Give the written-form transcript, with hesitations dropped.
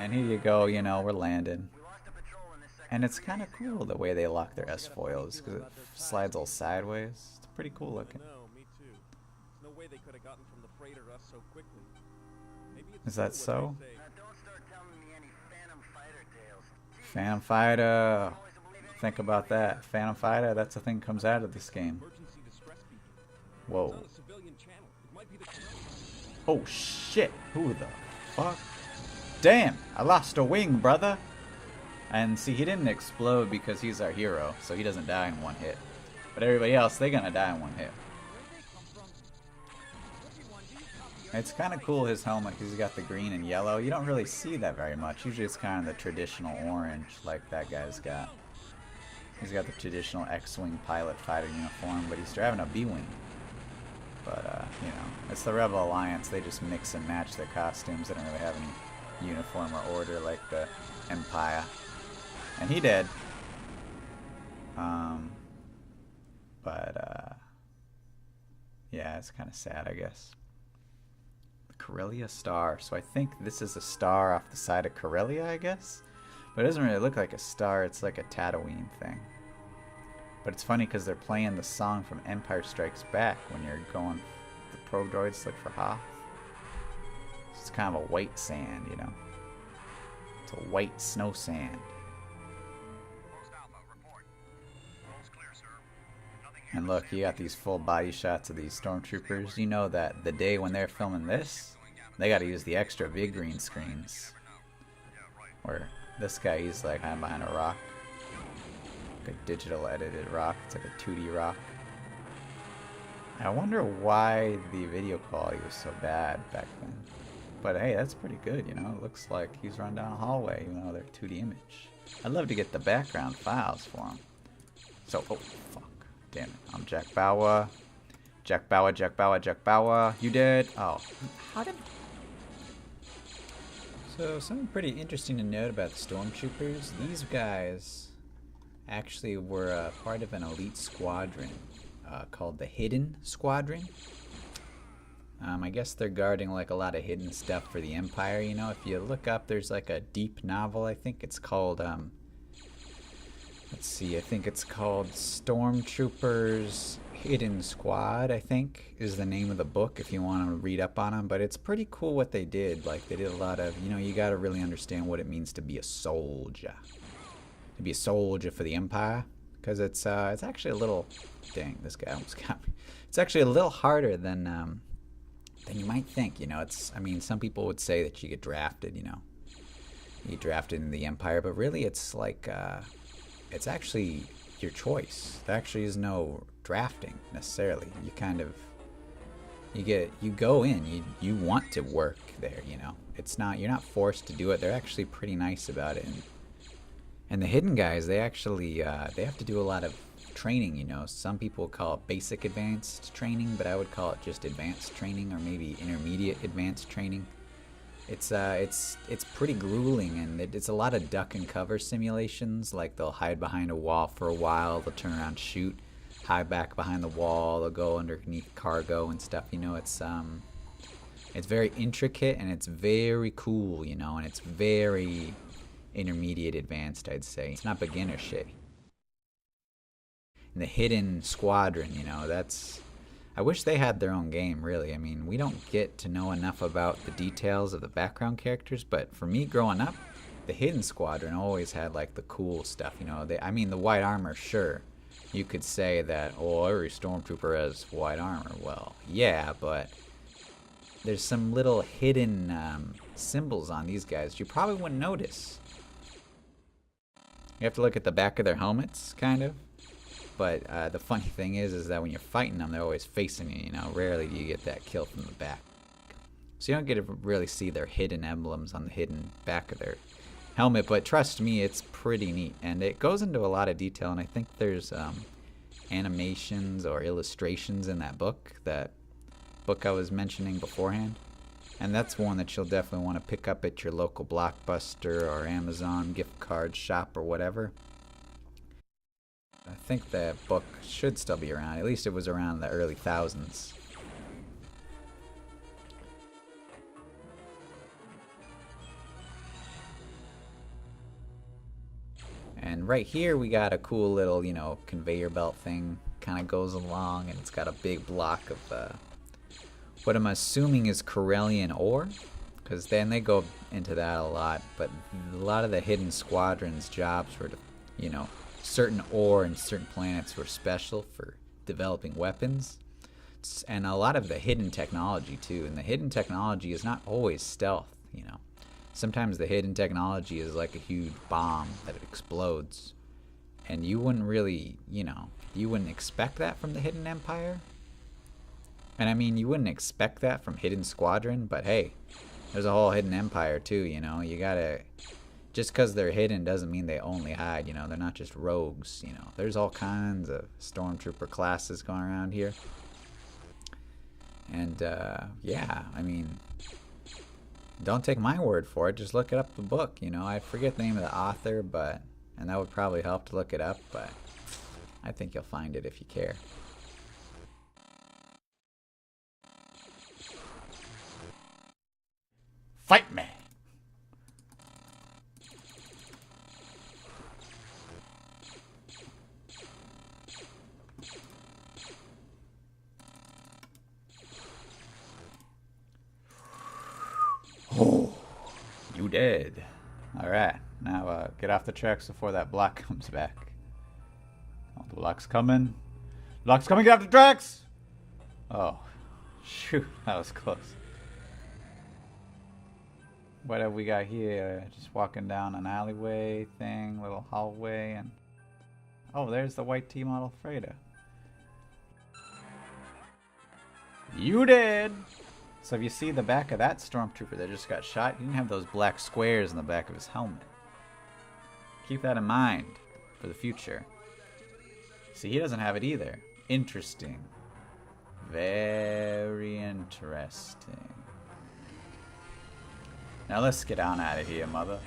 And here you go, you know, we're landing. And it's kind of cool the way they lock their S-foils, because it slides all sideways. It's pretty cool I looking. know, me too. There's no way they could have gotten from the freighter to us so quickly. Maybe it's Is true that what they so? say. Don't start telling me any Phantom Fighter tales. Phantom Fighter. Always believe anything Think about that. Phantom Fighter, that's the thing comes out of this game. Emergency distress beacon. It's Whoa. on a civilian channel. It might be the Corellia. Oh shit. Who the fuck? Damn, I lost a wing, brother. And see, he didn't explode because he's our hero, so he doesn't die in one hit. But everybody else, they're gonna die in one hit. It's kind of cool, his helmet, because he's got the green and yellow. You don't really see that very much. Usually it's kind of the traditional orange, like that guy's got. He's got the traditional X-Wing pilot fighter uniform, but he's driving a B-Wing. But, you know, it's the Rebel Alliance. They just mix and match their costumes. They don't really have any uniform or order like the Empire. And he did. Yeah, it's kind of sad, I guess. The Corellia star. So I think this is a star off the side of Corellia, I guess? But it doesn't really look like a star. It's like a Tatooine thing. But it's funny because they're playing the song from Empire Strikes Back when you're going the probe droids look for Hoth. It's kind of a white sand, you know. It's a white snow sand. And look, you got these full body shots of these stormtroopers. You know that the day when they're filming this, they got to use the extra big green screens. Where this guy, he's like hiding behind a rock. Like a digital edited rock. It's like a 2D rock. I wonder why the video quality was so bad back then. But hey, that's pretty good, you know. It looks like he's running down a hallway, even though they're 2D image. I'd love to get the background files for him. So, oh, fuck. Damn it. I'm Jack Bauer. Jack Bauer, Jack Bauer, Jack Bauer. You dead? Oh. How did... So, something pretty interesting to note about the Stormtroopers. These guys actually were part of an elite squadron called the Hidden Squadron. I guess they're guarding like a lot of hidden stuff for the Empire, you know. If you look up, there's like a deep novel, I think it's called, let's see, I think it's called Stormtroopers Hidden Squad, I think, is the name of the book if you want to read up on them. But it's pretty cool what they did. Like, they did a lot of, you know, you got to really understand what it means to be a soldier. To be a soldier for the Empire. Because it's actually a little, dang, this guy almost got me. It's actually a little harder than you might think, you know. It's, I mean, some people would say that you get drafted, you know. You get drafted in the Empire, but really it's like, it's actually your choice. There actually is no drafting necessarily. You kind of, you go in, you want to work there, you know. It's not, you're not forced to do it. They're actually pretty nice about it. And the hidden guys, they actually, they have to do a lot of training, you know. Some people call it basic advanced training, but I would call it just advanced training, or maybe intermediate advanced training. It's pretty grueling, and it's a lot of duck and cover simulations. Like, they'll hide behind a wall for a while, they'll turn around, shoot, hide back behind the wall, they'll go underneath cargo and stuff, you know. It's very intricate, and it's very cool, you know, and it's very intermediate advanced, I'd say. It's not beginner shit. And the Hidden Squadron, you know, that's, I wish they had their own game, really. I mean, we don't get to know enough about the details of the background characters, but for me growing up, the Hidden Squadron always had like the cool stuff, you know. I mean, the white armor, sure. You could say that, oh, every stormtrooper has white armor. Well, yeah, but there's some little hidden symbols on these guys you probably wouldn't notice. You have to look at the back of their helmets, kind of. But the funny thing is that when you're fighting them, they're always facing you, you know. Rarely do you get that kill from the back. So you don't get to really see their hidden emblems on the hidden back of their helmet. But trust me, it's pretty neat. And it goes into a lot of detail. And I think there's animations or illustrations in that book I was mentioning beforehand. And that's one that you'll definitely want to pick up at your local Blockbuster or Amazon gift card shop or whatever. I think that book should still be around. At least it was around in the early thousands. And right here we got a cool little, conveyor belt thing. Kind of goes along, and it's got a big block of what I'm assuming is Corellian ore, because then they go into that a lot. But a lot of the hidden squadrons' jobs were to, certain ore and certain planets were special for developing weapons, and a lot of the hidden technology too. And the hidden technology is not always stealth. Sometimes the hidden technology is like a huge bomb that explodes, and you wouldn't really, you wouldn't expect that from the Hidden Empire. And I mean, you wouldn't expect that from Hidden Squadron, but hey, there's a whole Hidden Empire too, you gotta, just because they're hidden doesn't mean they only hide, they're not just rogues, there's all kinds of stormtrooper classes going around here. And yeah, I mean, don't take my word for it, just look it up the book, I forget the name of the author, and that would probably help to look it up, but I think you'll find it if you care. Fight me! Oh, you dead. Alright, now get off the tracks before that block comes back. Oh, the block's coming. Block's coming, get off the tracks! Oh, shoot, that was close. What have we got here? Just walking down an alleyway thing, little hallway, and... Oh, there's the white T-model freighter. You did! So if you see the back of that stormtrooper that just got shot, he didn't have those black squares in the back of his helmet. Keep that in mind for the future. See, he doesn't have it either. Interesting. Very interesting. Now let's get on out of here, mother.